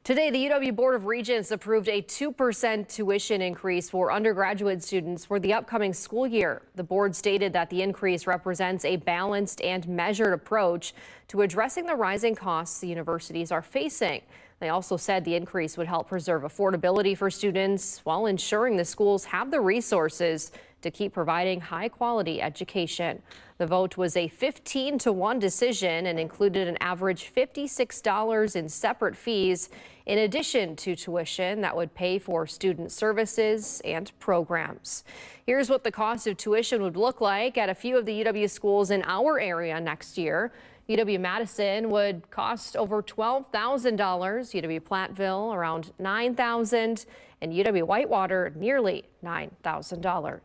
Today, the UW Board of Regents approved a 2% tuition increase for undergraduate students for the upcoming school year. The board stated that the increase represents a balanced and measured approach to addressing the rising costs the universities are facing. They also said the increase would help preserve affordability for students while ensuring the schools have the resources to keep providing high-quality education. The vote was a 15-1 decision and included an average $56 in separate fees in addition to tuition that would pay for student services and programs. Here's what the cost of tuition would look like at a few of the UW schools in our area next year. UW-Madison would cost over $12,000, UW-Platteville around $9,000, and UW-Whitewater nearly $9,000.